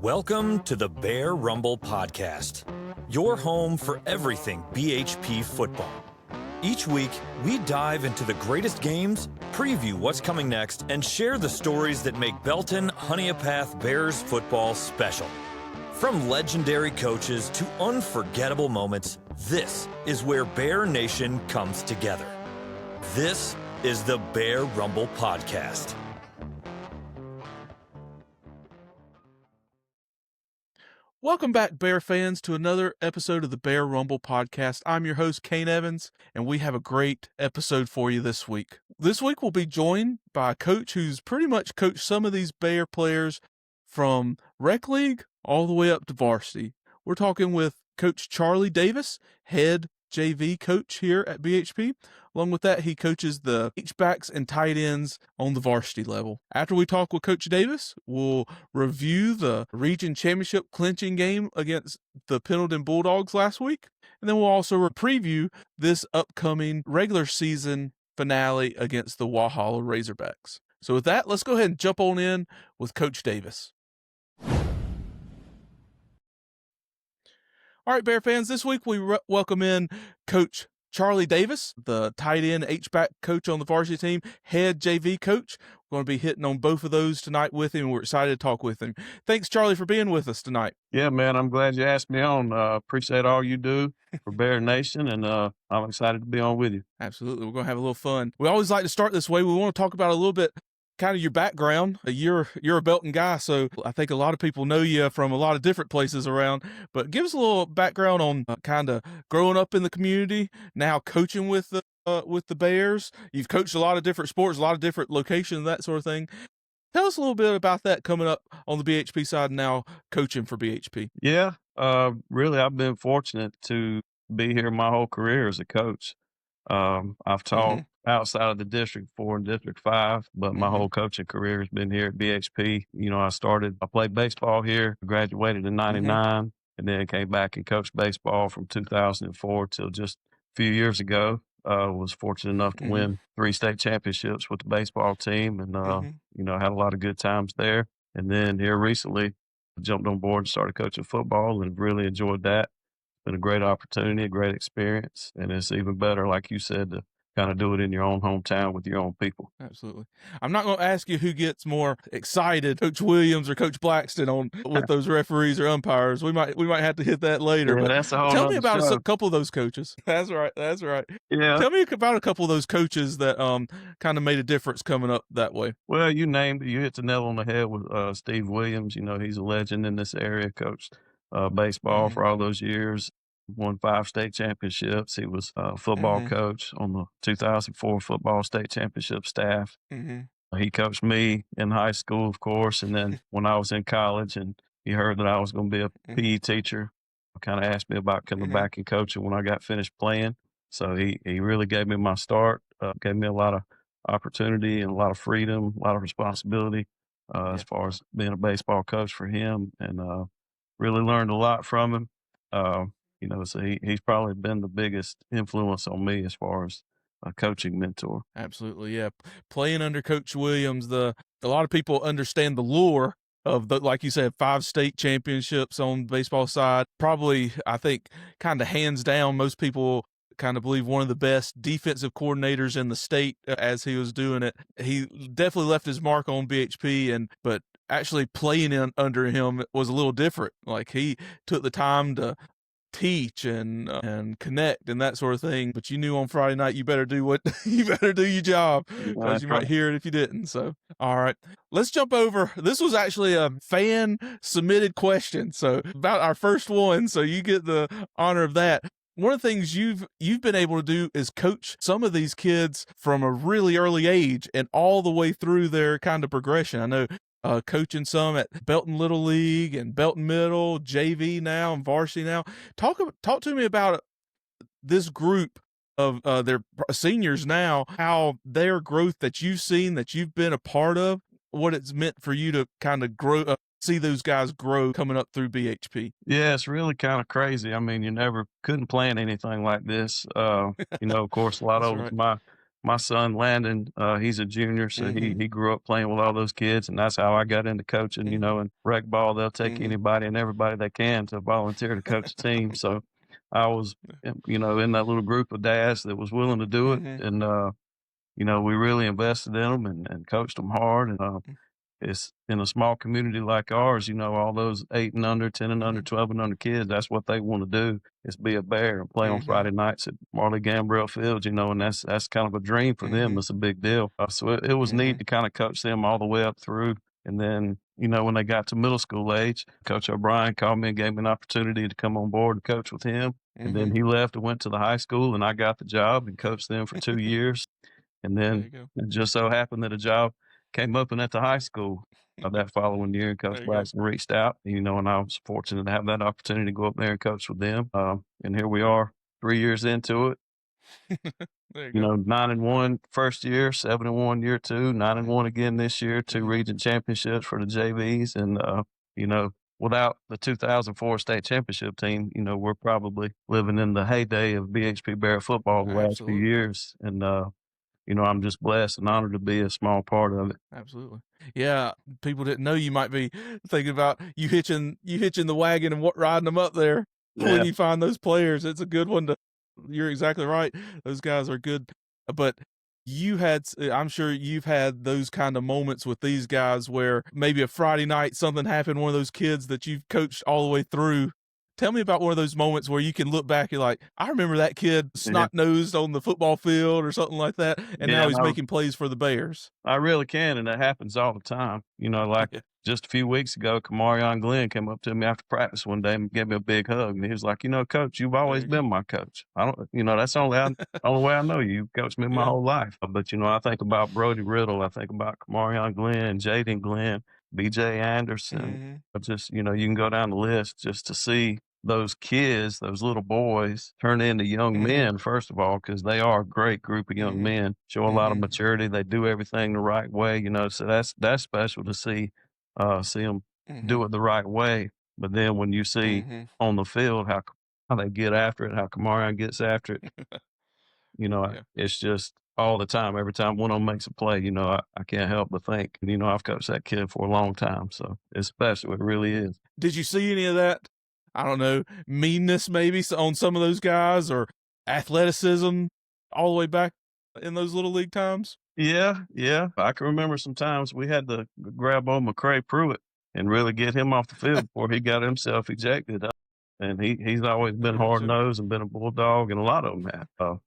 Welcome to the Bear Rumble Podcast, your home for everything BHP football. Each week, we dive into the greatest games, preview what's coming next, and share the stories that make Belton Honeypath Bears football special. From legendary coaches to unforgettable moments, this is where Bear Nation comes together. This is the Bear Rumble Podcast. Welcome back, Bear fans, to another episode of the Bear Rumble Podcast. I'm your host, Kayne Evans, and we have a great episode for you this week. This week, we'll be joined by a coach who's pretty much coached some of these Bear players from rec league all the way up to varsity. We're talking with Coach Charlie Davis, head JV coach here at BHP. Along with that, he coaches the H-backs and tight ends on the varsity level. After we talk with Coach Davis, we'll review the region championship clinching game against the Pendleton Bulldogs last week. And then we'll also preview this upcoming regular season finale against the Wahala Razorbacks. So with that, let's go ahead and jump on in with Coach Davis. All right, Bear fans, this week we welcome in Coach Charlie Davis, the tight end H-back coach on the varsity team, head JV coach. We're going to be hitting on both of those tonight with him. We're excited to talk with him. Thanks, Charlie, for being with us tonight. Yeah, man, I'm glad you asked me on. Appreciate all you do for Bear Nation, and I'm excited to be on with you. Absolutely. We're going to have a little fun. We always like to start this way. We want to talk about a little bit kind of your background. You're a Belton guy, so I think a lot of people know you from a lot of different places around, but give us a little background on kind of growing up in the community, now coaching with the Bears. You've coached a lot of different sports, a lot of different locations, that sort of thing. Tell us a little bit about that coming up on the BHP side and now coaching for BHP. Yeah, really, I've been fortunate to be here my whole career as a coach. I've taught outside of the District 4 and District 5, but my whole coaching career has been here at BHP. You know, I played baseball here, graduated in 99, and then came back and coached baseball from 2004 till just a few years ago. Was fortunate enough to win 3 state championships with the baseball team, and, you know, had a lot of good times there. And then here recently, I jumped on board and started coaching football and really enjoyed that. Been a great opportunity, a great experience, and it's even better, like you said, to kind of do it in your own hometown with your own people. Absolutely. I'm not going to ask you who gets more excited, Coach Williams or Coach Blackston, with those referees or umpires. We might have to hit that later. Yeah, but that's a whole tell me about show. a couple of those coaches. That's right. Yeah. Tell me about a couple of those coaches that kind of made a difference coming up that way. Well, you hit the nail on the head with Steve Williams. You know, he's a legend in this area, coached baseball for all those years. Won 5 state championships. He was a football coach on the 2004 football state championship staff. He coached me in high school, of course, and then when I was in college and he heard that I was going to be a PE teacher, kind of asked me about coming back and coaching when I got finished playing. So he really gave me my start, gave me a lot of opportunity and a lot of freedom, a lot of responsibility as far as being a baseball coach for him, and really learned a lot from him. You know, so he's probably been the biggest influence on me as far as a coaching mentor. Absolutely, yeah. Playing under Coach Williams, a lot of people understand the lure of like you said, 5 state championships on the baseball side. Probably, I think, kind of hands down, most people kind of believe one of the best defensive coordinators in the state as he was doing it. He definitely left his mark on BHP, but actually playing under him was a little different. Like, he took the time to teach and connect and that sort of thing, but you knew on Friday night you better do your job, because you might hear it if you didn't. So all right, let's jump over. This was actually a fan submitted question, so about our first one, so you get the honor of that. One of the things you've been able to do is coach some of these kids from a really early age and all the way through their kind of progression. I know coaching some at Belton Little League and Belton Middle, JV now, and varsity now. Talk to me about this group of their seniors now, how their growth that you've seen, that you've been a part of, what it's meant for you to kind of grow, see those guys grow coming up through BHP. Yeah, it's really kind of crazy. I mean, couldn't plan anything like this. You know, of course, a lot of my son Landon, he's a junior, so he grew up playing with all those kids, and that's how I got into coaching. You know, in rec ball, they'll take anybody and everybody they can to volunteer to coach a team. So I was, you know, in that little group of dads that was willing to do it, and you know, we really invested in them and coached them hard. And it's in a small community like ours, you know, all those 8 and under, 10 and under, 12 and under kids, that's what they want to do is be a Bear and play on Friday nights at Marley Gambrell Field, you know, and that's kind of a dream for them. It's a big deal. So it was neat to kind of coach them all the way up through. And then, you know, when they got to middle school age, Coach O'Brien called me and gave me an opportunity to come on board and coach with him. And then he left and went to the high school, and I got the job and coached them for 2 years. And then it just so happened that a job came open at the high school that following year, and Coach Blackson reached out, you know, and I was fortunate to have that opportunity to go up there and coach with them. And here we are 3 years into it. You know, 9-1 first year, 7-1 year two, 9-1 again this year, 2 region championships for the JVs. And, you know, without the 2004 state championship team, you know, we're probably living in the heyday of BHP Bear football the last few years. And, you know, I'm just blessed and honored to be a small part of it. Absolutely. Yeah, people didn't know you might be thinking about you hitching the wagon and riding them up there when you find those players. It's a good one to. You're exactly right. Those guys are good, but I'm sure you've had those kind of moments with these guys where maybe a Friday night something happened. One of those kids that you've coached all the way through. Tell me about one of those moments where you can look back and like, I remember that kid snot-nosed on the football field or something like that, and now he's making plays for the Bears. I really can, and that happens all the time. You know, like just a few weeks ago, Kamarion Glenn came up to me after practice one day and gave me a big hug, and he was like, you know, Coach, you've always been my coach. I don't, you know, that's the only way I know you. You've coached me my whole life. But, you know, I think about Brody Riddle. I think about Kamarion Glenn, Jaden Glenn, B.J. Anderson. Just, you know, you can go down the list just to see those kids, those little boys, turn into young men, first of all, because they are a great group of young men, show a lot of maturity. They do everything the right way, you know, so that's special to see them do it the right way. But then when you see on the field how they get after it, how Kamarion gets after it, you know, it's just all the time. Every time one of them makes a play, you know, I can't help but think, you know, I've coached that kid for a long time, so it's special. It really is. Did you see any of that? I don't know, meanness maybe on some of those guys, or athleticism all the way back in those little league times? Yeah. I can remember some times we had to grab old McCray Pruitt and really get him off the field before he got himself ejected. And he's always been hard-nosed and been a Bulldog, and a lot of them have.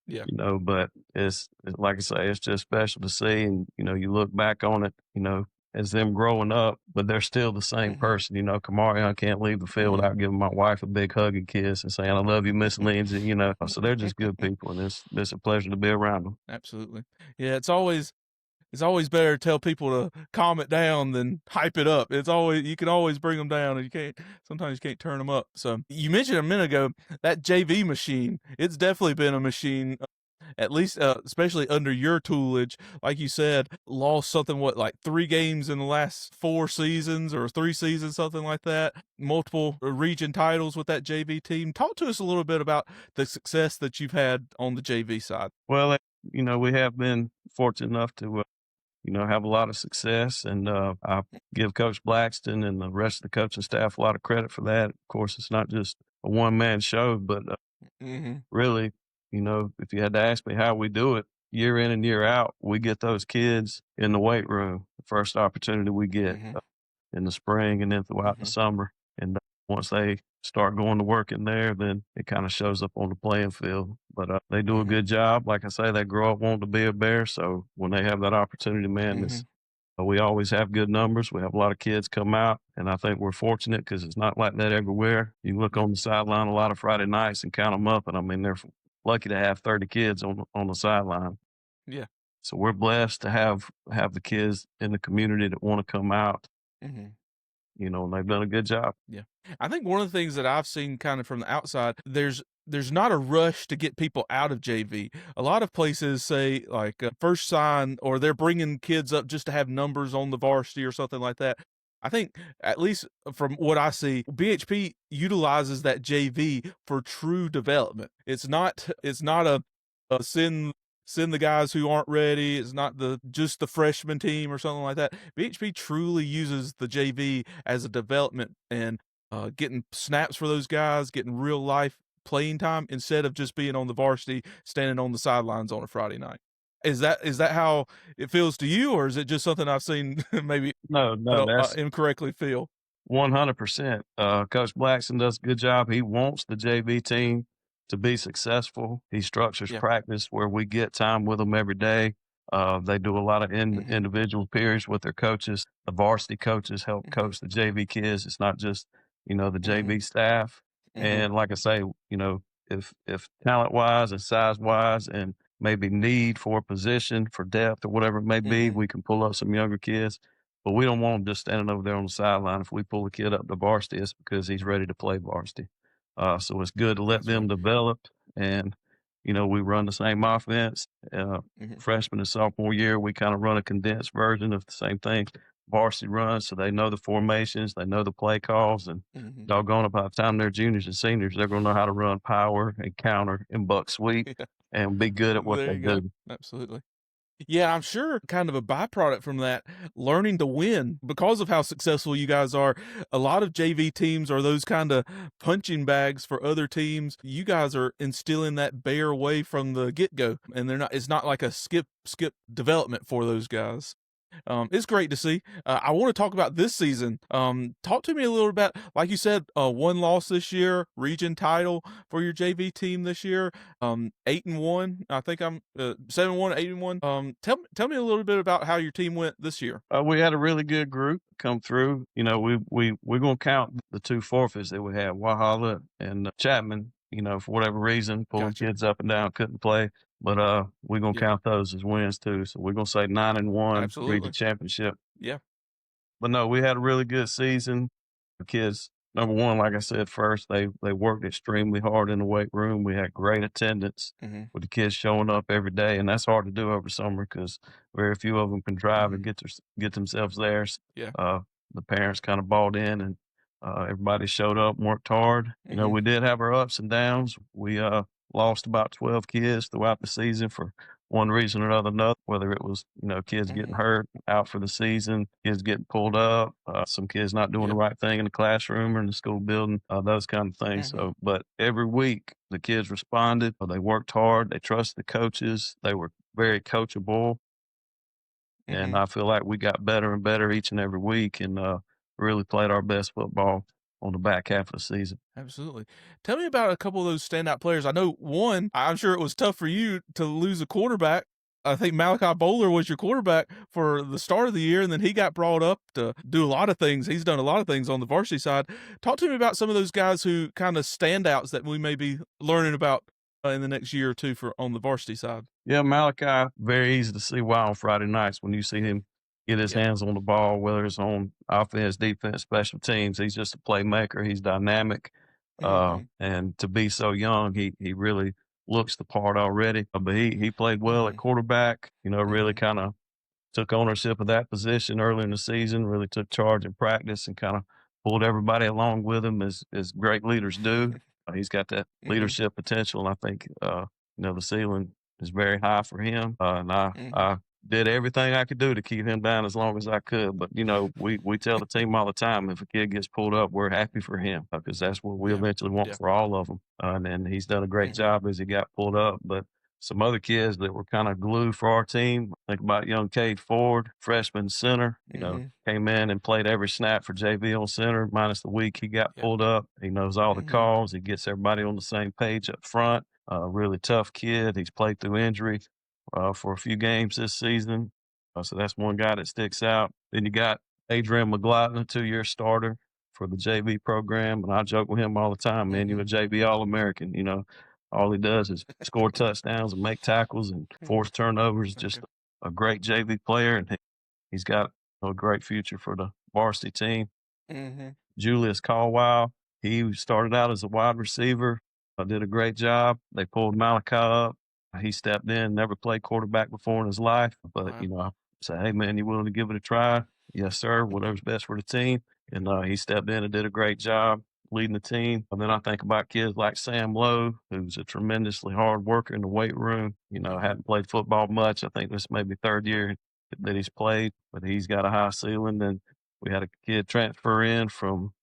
You know, but it's like I say, it's just special to see. And, you know, you look back on it, you know, as them growing up, but they're still the same person. You know, Kamarion can't leave the field without giving my wife a big hug and kiss and saying, I love you, Miss Lindsay, you know. So they're just good people, and it's a pleasure to be around them. Absolutely. Yeah, it's always better to tell people to calm it down than hype it up. You can always bring them down, and sometimes you can't turn them up. So you mentioned a minute ago, that JV machine, it's definitely been a machine, at least, especially under your tutelage. Like you said, lost something, like 3 games in the last 4 seasons or 3 seasons, something like that. Multiple region titles with that JV team. Talk to us a little bit about the success that you've had on the JV side. Well, you know, we have been fortunate enough to, you know, have a lot of success, and I give Coach Blackston and the rest of the coaching staff a lot of credit for that. Of course, it's not just a one-man show, but really, you know, if you had to ask me how we do it, year in and year out, we get those kids in the weight room the first opportunity we get in the spring and then throughout the summer. And once they start going to work in there, then it kind of shows up on the playing field. But they do a good job. Like I say, they grow up wanting to be a Bear. So when they have that opportunity, man, we always have good numbers. We have a lot of kids come out, and I think we're fortunate because it's not like that everywhere. You look on the sideline a lot of Friday nights and count them up, and I mean, they're lucky to have 30 kids on the sideline. Yeah. So we're blessed to have the kids in the community that want to come out. You know, and they've done a good job. Yeah. I think one of the things that I've seen kind of from the outside, there's not a rush to get people out of JV. A lot of places say like first sign, or they're bringing kids up just to have numbers on the varsity or something like that. I think, at least from what I see, BHP utilizes that JV for true development. It's not a send send the guys who aren't ready. It's not just the freshman team or something like that. BHP truly uses the JV as a development and getting snaps for those guys, getting real life playing time instead of just being on the varsity, standing on the sidelines on a Friday night. Is that how it feels to you, or is it just something I've seen maybe No, no, that's incorrectly feel? 100%. Coach Blackson does a good job. He wants the JV team to be successful. He structures Yeah. practice where we get time with them every day. They do a lot of individual periods with their coaches. The varsity coaches help coach the JV kids. It's not just, the JV staff. And like I say, if talent wise and size wise and maybe need for a position for depth or whatever it may be, we can pull up some younger kids. But we don't want him just standing over there on the sideline. If we pull a kid up to varsity, it's because he's ready to play varsity. So it's good to let That's them right. develop. And, we run the same offense. Freshman and sophomore year, we kind of run a condensed version of the same thing varsity runs. So they know the formations, they know the play calls. And doggone it, by the time they're juniors and seniors, they're going to know how to run power and counter and buck sweep Yeah. and be good at what There they you go. do. Absolutely. Yeah, I'm sure kind of a byproduct from that, learning to win because of how successful you guys are. A lot of JV teams are those kind of punching bags for other teams. You guys are instilling that bear way from the get go, and it's not like a skip development for those guys. It's great to see. I want to talk about this season. Talk to me a little about, like you said, one loss this year, region title for your JV team this year. 8-1. I think I'm 7-1, 8-1. Tell me a little bit about how your team went this year. We had a really good group come through. We're gonna count the two forfeits that we had, Wahala and Chapman. For whatever reason, pulling Gotcha. kids up and down, couldn't play. But we're gonna Yeah, count those as wins too. So we're gonna say 9-1 region absolutely. championship. Yeah. But no, we had a really good season. The kids, number one, like I said first, they worked extremely hard in the weight room. We had great attendance Mm-hmm. with the kids showing up every day, and that's hard to do over summer because very few of them can drive and Mm-hmm. get themselves there. Yeah. The parents kind of bought in, and everybody showed up, and worked hard. Mm-hmm. We did have our ups and downs. We lost about 12 kids throughout the season for one reason or another, whether it was, kids getting Mm-hmm. hurt out for the season, kids getting pulled up, some kids not doing the Yeah. right thing in the classroom or in the school building, those kind of things. Mm-hmm. So, but every week the kids responded. They worked hard. They trusted the coaches. They were very coachable. And Mm-hmm. I feel like we got better and better each and every week and really played our best football on the back half of the season. Absolutely. Tell me about a couple of those standout players. I know one, I'm sure it was tough for you to lose a quarterback. I think Malachi Bowler was your quarterback for the start of the year, and then he got brought up to do a lot of things. He's done a lot of things on the varsity side. Talk to me about some of those guys who kind of standouts that we may be learning about in the next year or two for on the varsity side. Yeah, Malachi, very easy to see why on Friday nights when you see him get his Yeah. hands on the ball, whether it's on offense, defense, special teams. He's just a playmaker. He's dynamic. Mm-hmm. And to be so young, he really looks the part already. But he played well at Mm-hmm. quarterback, really Mm-hmm. kind of took ownership of that position early in the season, really took charge in practice and kind of pulled everybody along with him as great leaders do. He's got that Mm-hmm. leadership potential, and I think the ceiling is very high for him. And Mm-hmm. I did everything I could do to keep him down as long as I could. But we tell the team all the time if a kid gets pulled up, we're happy for him because that's what we Yeah. eventually want Yeah. for all of them. And he's done a great Mm-hmm. job as he got pulled up. But some other kids that were kind of glue for our team. Think about young Cade Ford, freshman center, Mm-hmm. came in and played every snap for JV on center, minus the week he got Yeah. pulled up. He knows all the Mm-hmm. calls. He gets everybody on the same page up front. Really tough kid. He's played through injury for a few games this season. So that's one guy that sticks out. Then you got Adrian McLaughlin, 2-year starter for the JV program. And I joke with him all the time, man, you're a JV All-American, all he does is score touchdowns and make tackles and force turnovers. Okay. Just a great JV player, and he's got a great future for the varsity team. Mm-hmm. Julius Caldwell, he started out as a wide receiver, did a great job. They pulled Malachi up. He stepped in, never played quarterback before in his life, but Wow. I said, "Hey man, you willing to give it a try?" Yes, sir. Whatever's best for the team. And he stepped in and did a great job. leading the team. And then I think about kids like Sam Lowe, who's a tremendously hard worker in the weight room. Hadn't played football much. I think this may be third year that he's played, but he's got a high ceiling. And we had a kid transfer in from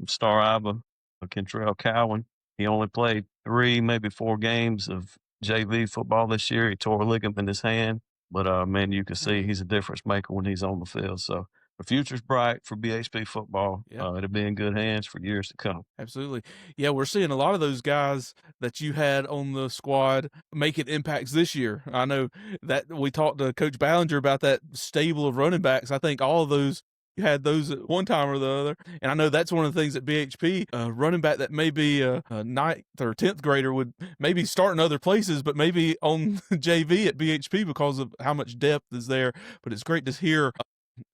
Star Iva, Kentrell Cowan. He only played 3, maybe 4 games of JV football this year. He tore a ligament in his hand, but man, you can see he's a difference maker when he's on the field. So the future's bright for BHP football. Yeah. It'll be in good hands for years to come. Absolutely. Yeah, we're seeing a lot of those guys that you had on the squad making impacts this year. I know that we talked to Coach Ballinger about that stable of running backs. I think all of those, you had those at one time or the other. And I know that's one of the things at BHP, running back that may be a 9th or 10th grader would maybe start in other places, but maybe on JV at BHP because of how much depth is there. But it's great to hear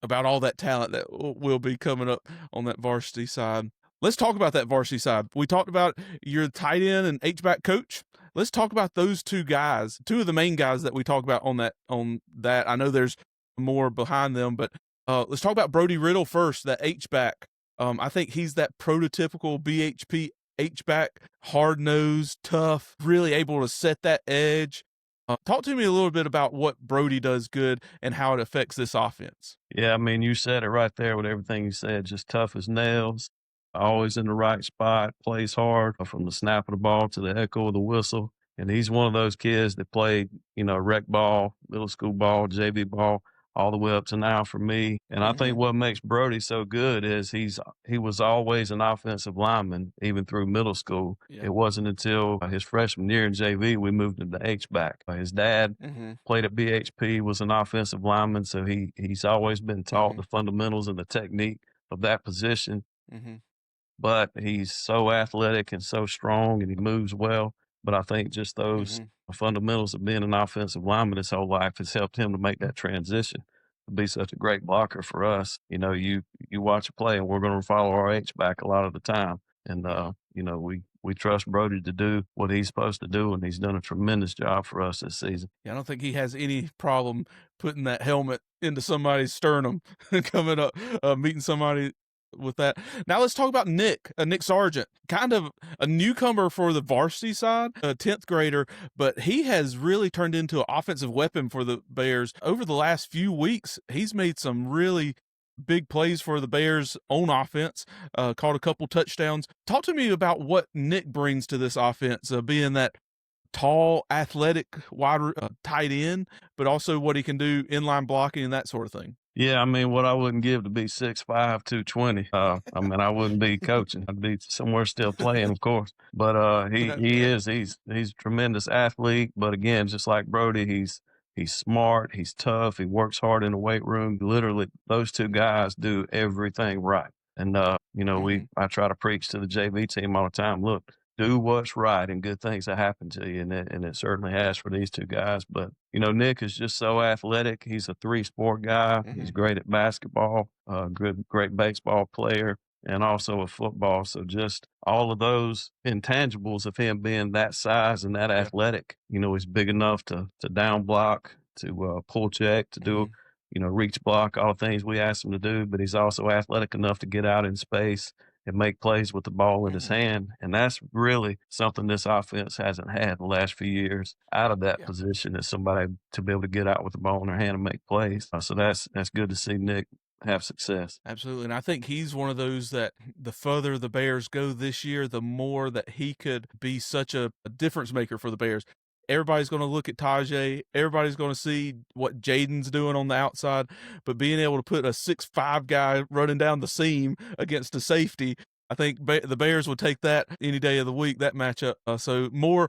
about all that talent that will be coming up on that varsity side. Let's talk about that varsity side. We talked about your tight end and H-back coach. Let's talk about those two guys, two of the main guys that we talk about on that. I know there's more behind them, but let's talk about Brody Riddle first, that H-back. I think he's that prototypical BHP H-back, hard-nosed, tough, really able to set that edge. Talk to me a little bit about what Brody does good and how it affects this offense. Yeah, I mean, you said it right there with everything you said, just tough as nails, always in the right spot, plays hard from the snap of the ball to the echo of the whistle. And he's one of those kids that played, rec ball, middle school ball, JV ball, all the way up to now for me. And I think what makes Brody so good is he was always an offensive lineman, even through middle school. Yeah. It wasn't until his freshman year in JV we moved him to H-back. His dad played at BHP, was an offensive lineman, so he's always been taught the fundamentals and the technique of that position. But he's so athletic and so strong, and he moves well. But I think just those fundamentals of being an offensive lineman his whole life has helped him to make that transition to be such a great blocker for us. You watch a play, and we're going to follow our H-back a lot of the time. And, we trust Brody to do what he's supposed to do, and he's done a tremendous job for us this season. Yeah, I don't think he has any problem putting that helmet into somebody's sternum coming up, meeting somebody with that. Now let's talk about Nick Sargent, kind of a newcomer for the varsity side, a 10th grader, but he has really turned into an offensive weapon for the Bears. Over the last few weeks, he's made some really big plays for the Bears on offense, caught a couple touchdowns. Talk to me about what Nick brings to this offense, being that tall, athletic, wide tight end, but also what he can do inline blocking and that sort of thing. Yeah, I mean, what I wouldn't give to be 6'5", 220. I mean, I wouldn't be coaching. I'd be somewhere still playing, of course. But he's a tremendous athlete. But again, just like Brody, he's smart, he's tough, he works hard in the weight room. Literally, those two guys do everything right. And I try to preach to the JV team all the time. Look, do what's right and good things will happen to you. And it certainly has for these two guys. But, Nick is just so athletic. He's a 3-sport guy. He's great at basketball, great baseball player, and also a football. So just all of those intangibles of him being that size and that athletic, he's big enough to down block, to pull check, to do, reach block, all the things we ask him to do. But he's also athletic enough to get out in space and make plays with the ball in his hand. And that's really something this offense hasn't had the last few years out of that position, is somebody to be able to get out with the ball in their hand and make plays. So that's good to see Nick have success. Absolutely. And I think he's one of those that the further the Bears go this year, the more that he could be such a difference maker for the Bears. Everybody's going to look at Tajay. Everybody's going to see what Jaden's doing on the outside. But being able to put a 6'5" guy running down the seam against a safety, I think the Bears would take that any day of the week, that matchup. So more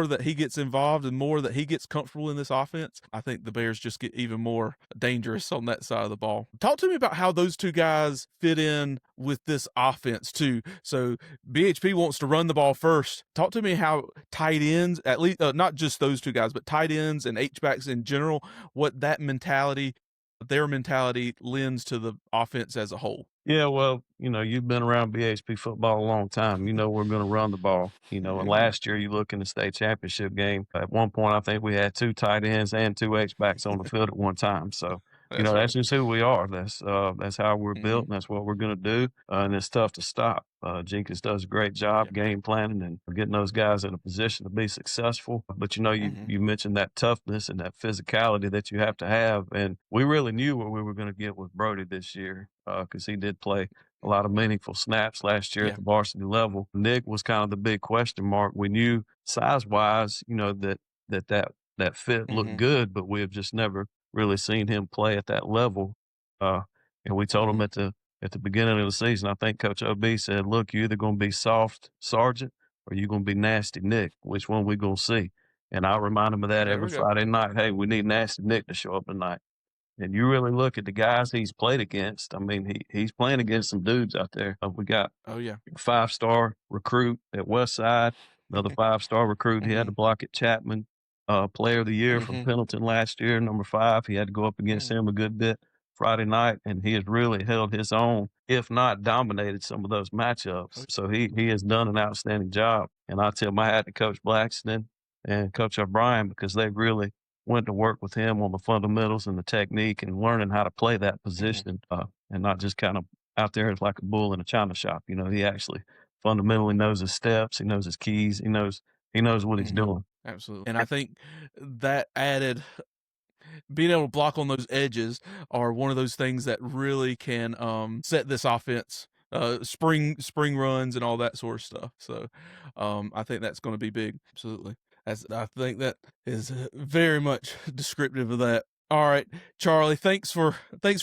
that he gets involved and more that he gets comfortable in this offense, I think the Bears just get even more dangerous on that side of the ball. Talk to me about how those two guys fit in with this offense too. So BHP wants to run the ball first. Talk to me how tight ends, at least not just those two guys, but tight ends and H-backs in general, what that mentality, their mentality lends to the offense as a whole. Yeah, well, you've been around BHP football a long time. We're going to run the ball. And last year you look in the state championship game, at one point I think we had 2 tight ends and 2 H-backs on the field at one time. So, that's just who we are. That's how we're built, and that's what we're going to do. And it's tough to stop. Jenkins does a great job game planning and getting those guys in a position to be successful. But, you mentioned that toughness and that physicality that you have to have. And we really knew what we were going to get with Brody this year because he did play a lot of meaningful snaps last year at the varsity level. Nick was kind of the big question mark. We knew size-wise, that fit looked good, but we have just never really seen him play at that level. And we told him at the beginning of the season, I think Coach OB said, look, you're either going to be soft Sergeant or you're going to be nasty Nick. Which one we going to see? And I remind him of that every Friday night. Hey, we need nasty Nick to show up tonight. And you really look at the guys he's played against. I mean, he's playing against some dudes out there. We got a 5-star recruit at Westside, another 5-star recruit. He had to block at Chapman, player of the year from Pendleton last year, number 5. He had to go up against him a good bit Friday night, and he has really held his own, if not dominated some of those matchups. So he has done an outstanding job. And I tip my hat to Coach Blackston and Coach O'Brien because they really went to work with him on the fundamentals and the technique and learning how to play that position and not just kind of out there as like a bull in a china shop. He actually fundamentally knows his steps. He knows his keys. He knows what he's doing. Absolutely. And I think that added being able to block on those edges are one of those things that really can set this offense, spring runs and all that sort of stuff. So I think that's going to be big. Absolutely. I think that is very much descriptive of that. All right, Charlie, thanks for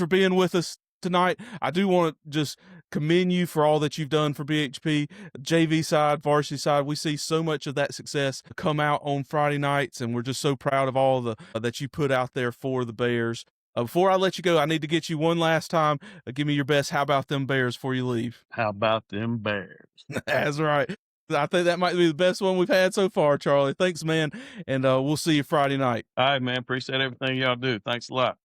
being with us tonight. I do want to just commend you for all that you've done for BHP, JV side, varsity side. We see so much of that success come out on Friday nights, and we're just so proud of all that you put out there for the Bears. Before I let you go, I need to get you one last time. Give me your best "How About Them Bears" before you leave. How about them Bears? That's right. I think that might be the best one we've had so far, Charlie. Thanks, man, and we'll see you Friday night. All right, man. Appreciate everything y'all do. Thanks a lot.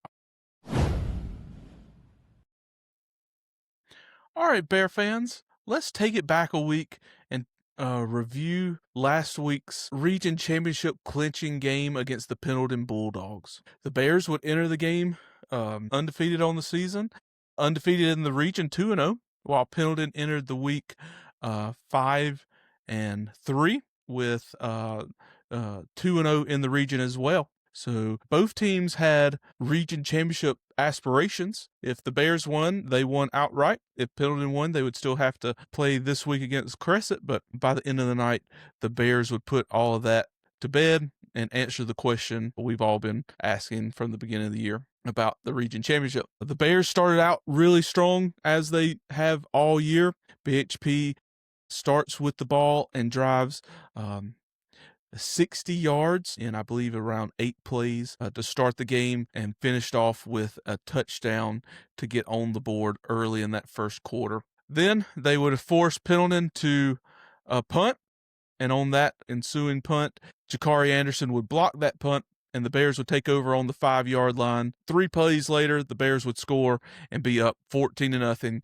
All right, Bear fans, let's take it back a week and review last week's region championship clinching game against the Pendleton Bulldogs. The Bears would enter the game undefeated on the season, undefeated in the region 2-0, while Pendleton entered the week 5-3 with 2-0 in the region as well. So both teams had region championship aspirations. If the Bears won, they won outright. If Pendleton won, they would still have to play this week against Crescent. But by the end of the night, the Bears would put all of that to bed and answer the question we've all been asking from the beginning of the year about the region championship. The Bears started out really strong, as they have all year. BHP starts with the ball and drives 60 yards in, I believe, around 8 plays to start the game, and finished off with a touchdown to get on the board early in that first quarter. Then they would have forced Pendleton to punt, and on that ensuing punt, Jakari Anderson would block that punt, and the Bears would take over on the 5-yard line. 3 plays later, the Bears would score and be up 14-0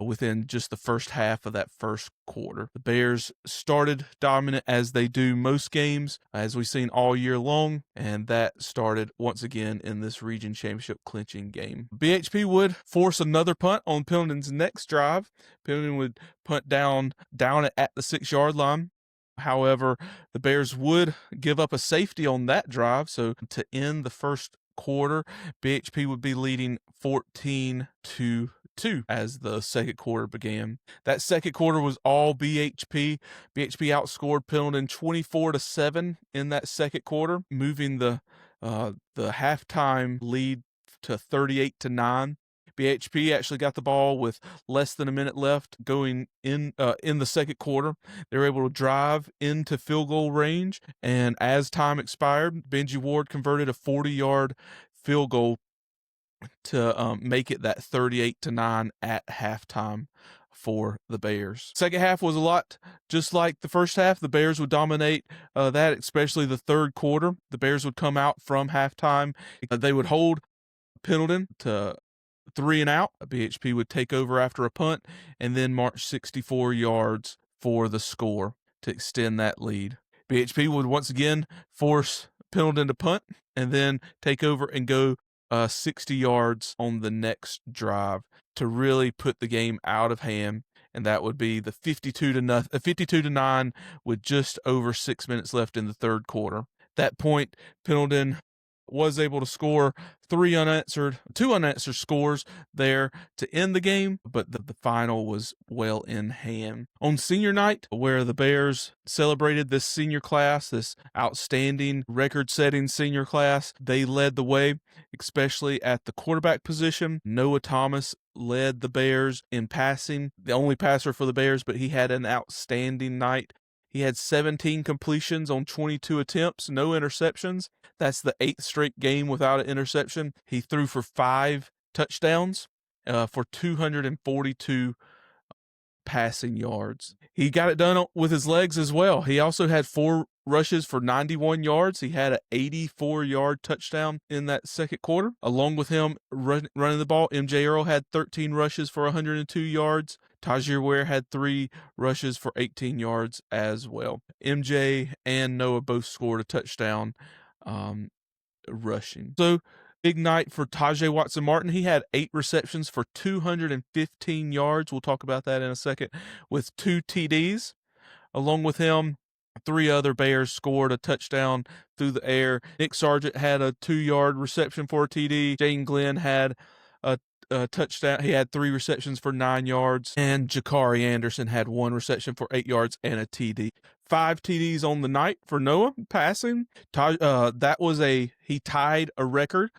within just the first half of that first quarter. The Bears started dominant, as they do most games, as we've seen all year long, and that started once again in this region championship clinching game. BHP would force another punt on Pendleton's next drive. Pendleton would punt down at the 6-yard line. However, the Bears would give up a safety on that drive, so to end the first quarter, BHP would be leading 14-2 as the second quarter began. That second quarter was all BHP. BHP outscored Pendleton 24-7 in that second quarter, moving the halftime lead to 38-9. BHP actually got the ball with less than a minute left going in the second quarter. They were able to drive into field goal range, and as time expired, Benji Ward converted a 40-yard field goal to make it that 38-9 at halftime for the Bears. Second half was a lot just like the first half. The Bears would dominate that, especially the third quarter. The Bears would come out from halftime. They would hold Pendleton to 3 and out. BHP would take over after a punt and then march 64 yards for the score to extend that lead. BHP would once again force Pendleton to punt and then take over and go 60 yards on the next drive to really put the game out of hand and that would be the 52-9 with just over 6 minutes left in the third quarter. At that point, Pendleton was able to score two unanswered scores there to end the game, but the final was well in hand. On senior night, where the Bears celebrated this senior class, this outstanding record-setting senior class, they led the way, especially at the quarterback position. Noah Thomas led the Bears in passing, the only passer for the Bears, but he had an outstanding night. He had 17 completions on 22 attempts, no interceptions. That's the 8th straight game without an interception. He threw for 5 touchdowns for 242 passing yards. He got it done with his legs as well. He also had 4 rushes for 91 yards. He had an 84-yard touchdown in that second quarter. Along with him running the ball, MJ Earl had 13 rushes for 102 yards. Tajir Ware had 3 rushes for 18 yards as well. MJ and Noah both scored a touchdown rushing. So, big night for Tajay Watson-Martin. He had 8 receptions for 215 yards. We'll talk about that in a second, with 2 TDs. Along with him, 3 other Bears scored a touchdown through the air. Nick Sargent had a 2-yard reception for a TD. Jaden Glenn had a touchdown. He had 3 receptions for 9 yards. And Jakari Anderson had 1 reception for 8 yards and a TD. 5 TDs on the night for Noah passing. He tied a record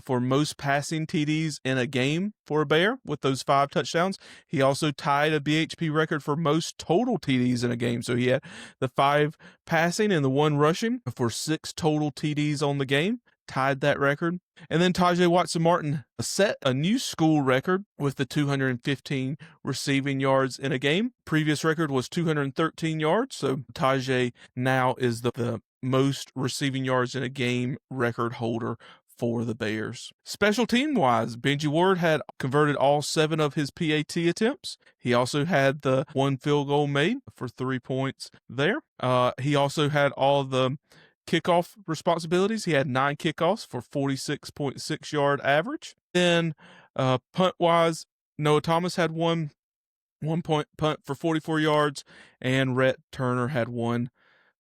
for most passing TDs in a game for a Bear with those 5 touchdowns. He also tied a BHP record for most total TDs in a game. So he had the 5 passing and the 1 rushing for 6 total TDs on the game. Tied that record. And then Tajay Watson-Martin set a new school record with the 215 receiving yards in a game. Previous record was 213 yards. So Tajay now is the most receiving yards in a game record holder for the Bears. Special team wise, Benji Ward had converted all 7 of his PAT attempts. He also had the 1 field goal made for 3 points there. He also had all the kickoff responsibilities. He had 9 kickoffs for 46.6 yard average. Then punt wise, Noah Thomas had 1 point punt for 44 yards, and Rhett Turner had 1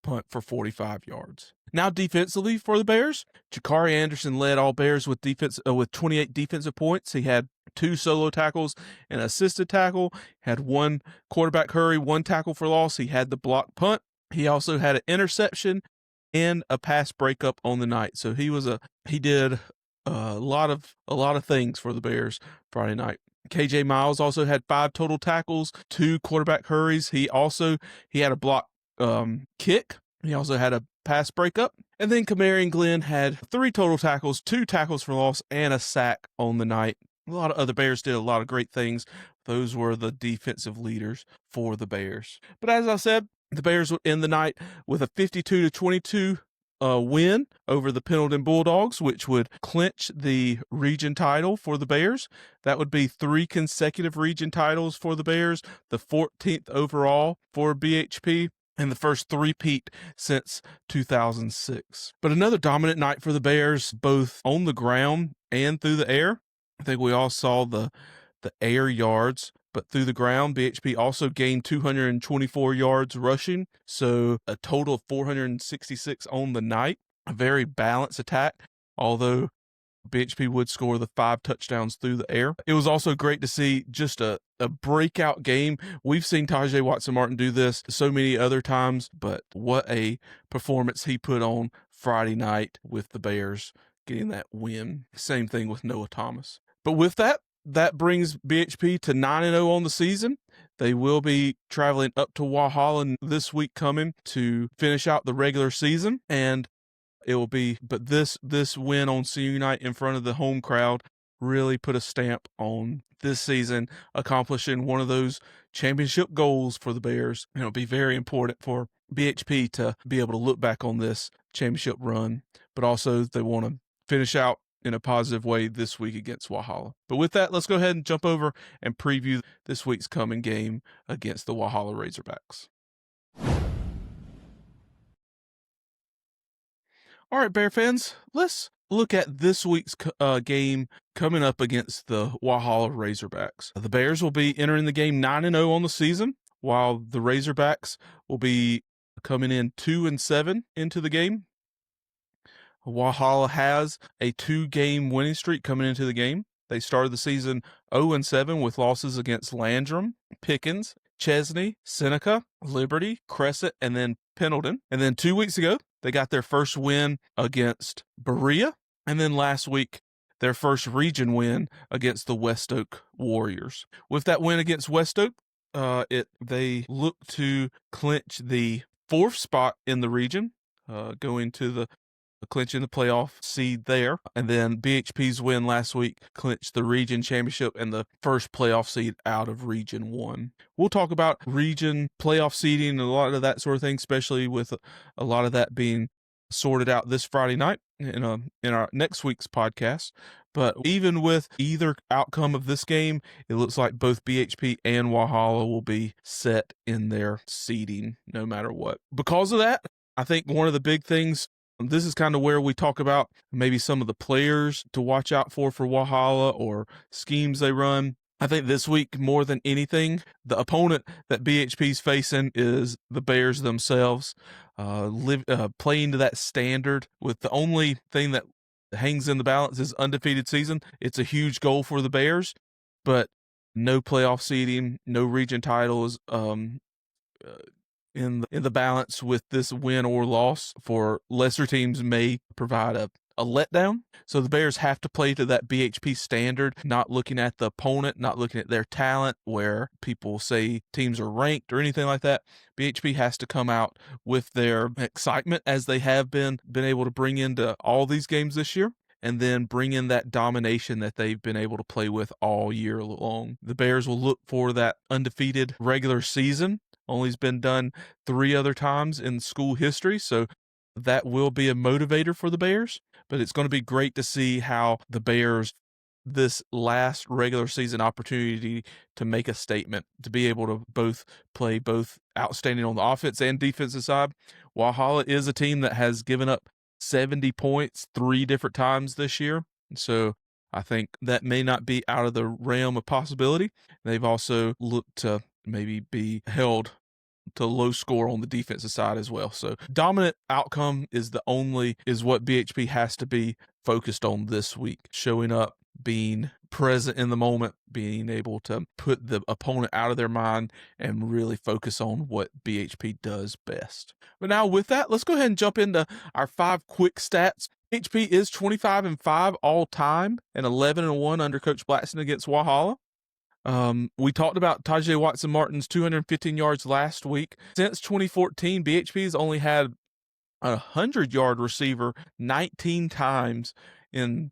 punt for 45 yards. Now defensively for the Bears, Jakari Anderson led all Bears with 28 defensive points. He had 2 solo tackles, an assisted tackle, had 1 quarterback hurry, 1 tackle for loss. He had the block punt. He also had an interception and a pass breakup on the night. So he did a lot of things for the Bears Friday night. KJ Miles also had 5 total tackles, 2 quarterback hurries. He had a block kick. He also had a pass breakup. And then Kamarian Glenn had 3 total tackles, 2 tackles for loss, and a sack on the night. A lot of other Bears did a lot of great things. Those were the defensive leaders for the Bears. But as I said, the Bears would end the night with a 52-22 win over the Pendleton Bulldogs, which would clinch the region title for the Bears. That would be 3 consecutive region titles for the Bears, the 14th overall for BHP, and the first 3-peat since 2006. But another dominant night for the Bears, both on the ground and through the air. I think we all saw the air yards, but through the ground, BHP also gained 224 yards rushing, so a total of 466 on the night. A very balanced attack, although BHP would score the 5 touchdowns through the air. It was also great to see just a breakout game. We've seen Tajay Watson-Martin do this so many other times, but what a performance he put on Friday night with the Bears getting that win. Same thing with Noah Thomas. But with that brings BHP to 9-0 on the season. They will be traveling up to Wahala this week coming to finish out the regular season, and it will be. But this win on senior night in front of the home crowd really put a stamp on this season, accomplishing one of those championship goals for the Bears. And it'll be very important for BHP to be able to look back on this championship run, but also they want to finish out in a positive way this week against Wahala. But with that, let's go ahead and jump over and preview this week's coming game against the Wahala Razorbacks. All right, Bear fans, let's look at this week's game coming up against the Wahala Razorbacks. The Bears will be entering the game 9-0 on the season, while the Razorbacks will be coming in 2-7 into the game. Wahala has a 2-game winning streak coming into the game. They started the season 0-7 with losses against Landrum, Pickens, Chesney, Seneca, Liberty, Crescent, and then Pendleton. And then 2 weeks ago, they got their first win against Berea. And then last week, their first region win against the West Oak Warriors. With that win against West Oak, they look to clinch the 4th spot in the region, going to the clinching the playoff seed there. And then BHP's win last week clinched the region championship and the first playoff seed out of Region 1. We'll talk about region playoff seeding and a lot of that sort of thing, especially with a lot of that being sorted out this Friday night in our next week's podcast. But even with either outcome of this game, it looks like both BHP and Wahala will be set in their seeding no matter what. Because of that, I think one of the big things, this is kind of where we talk about maybe some of the players to watch out for Wahala or schemes they run. I think this week, more than anything, the opponent that BHP's facing is the Bears themselves, playing to that standard with the only thing that hangs in the balance is undefeated season. It's a huge goal for the Bears, but no playoff seeding, no region titles, in the balance with this win or loss for lesser teams may provide a letdown. So the Bears have to play to that BHP standard, not looking at the opponent, not looking at their talent, where people say teams are ranked or anything like that. BHP has to come out with their excitement as they have been able to bring into all these games this year, and then bring in that domination that they've been able to play with all year long. The Bears will look for that undefeated regular season. Only has been done 3 other times in school history, so that will be a motivator for the Bears. But it's going to be great to see how the Bears, this last regular season opportunity to make a statement, to be able to play both outstanding on the offense and defensive side. Wahala is a team that has given up 70 points 3 different times this year, so I think that may not be out of the realm of possibility. They've also looked to maybe be held to low score on the defensive side as well. So dominant outcome is what BHP has to be focused on this week. Showing up, being present in the moment, being able to put the opponent out of their mind and really focus on what BHP does best. But now with that, let's go ahead and jump into our 5 quick stats. BHP is 25-5 all time and 11-1 under Coach Blackson against Wahala. We talked about Tajay Watson-Martin's 215 yards last week. Since 2014, BHP's only had a 100-yard receiver 19 times in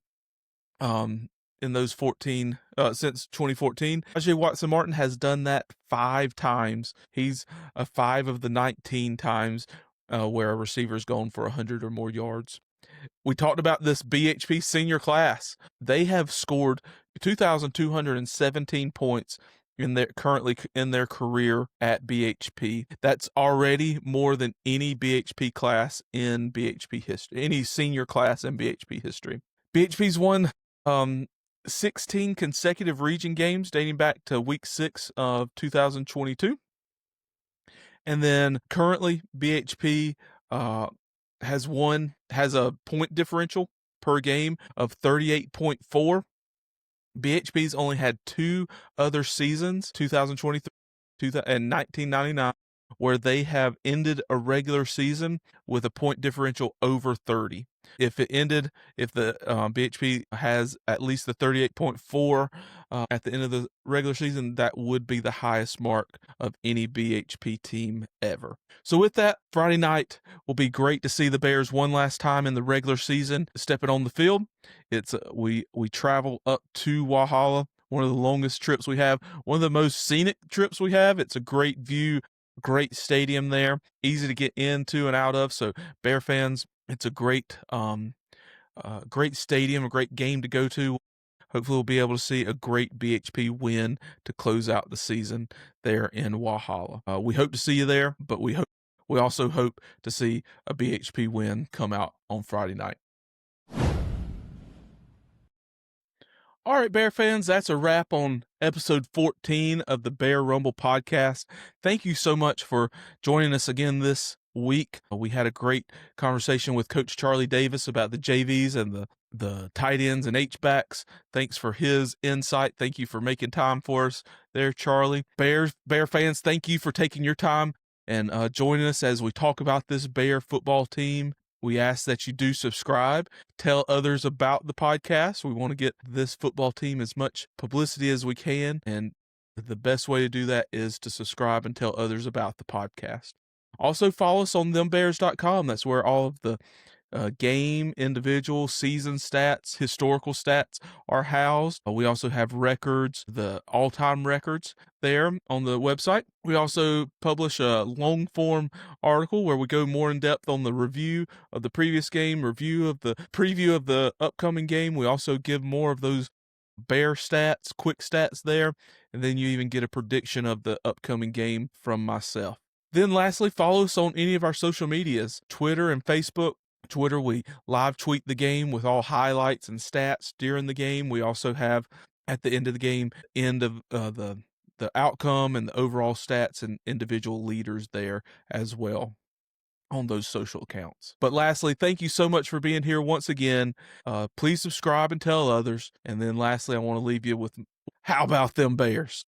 those 14 since 2014. Tajay Watson-Martin has done that 5 times. He's 5 of the 19 times where a receiver's gone for 100 or more yards. We talked about this BHP senior class. They have scored 2,217 points currently in their career at BHP. That's already more than any BHP class in BHP history, any senior class in BHP history. BHP's won 16 consecutive region games dating back to week 6 of 2022. And then currently BHP has a point differential per game of 38.4. BHP's only had 2 other seasons, 2023 and 1999, where they have ended a regular season with a point differential over 30. If the BHP has at least the 38.4 at the end of the regular season, that would be the highest mark of any BHP team ever. So with that, Friday night will be great to see the Bears one last time in the regular season stepping on the field. It's we travel up to Wahala, one of the longest trips we have, one of the most scenic trips we have. It's a great view, great stadium there, easy to get into and out of. So Bear fans, it's a great stadium, a great game to go to. Hopefully we'll be able to see a great BHP win to close out the season there in Wahala. We hope to see you there, but we also hope to see a BHP win come out on Friday night. All right, Bear fans, that's a wrap on episode 14 of the Bear Rumble podcast. Thank you so much for joining us again this week. We had a great conversation with Coach Charlie Davis about the JVs and the tight ends and H-backs. Thanks for his insight. Thank you for making time for us there, Charlie. Bear fans, thank you for taking your time and joining us as we talk about this Bear football team. We ask that you do subscribe, tell others about the podcast. We want to get this football team as much publicity as we can, and the best way to do that is to subscribe and tell others about the podcast. Also, follow us on thembears.com. That's where all of the game, individual, season stats, historical stats are housed. We also have records, the all-time records there on the website. We also publish a long-form article where we go more in depth on the review of the previous game, review of the preview of the upcoming game. We also give more of those Bear stats, quick stats there, and then you even get a prediction of the upcoming game from myself. Then lastly, follow us on any of our social medias, Twitter and Facebook. Twitter, we live tweet the game with all highlights and stats during the game. We also have at the end of the game, the outcome and the overall stats and individual leaders there as well on those social accounts. But lastly, thank you so much for being here once again. Please subscribe and tell others. And then lastly, I want to leave you with, how about them Bears?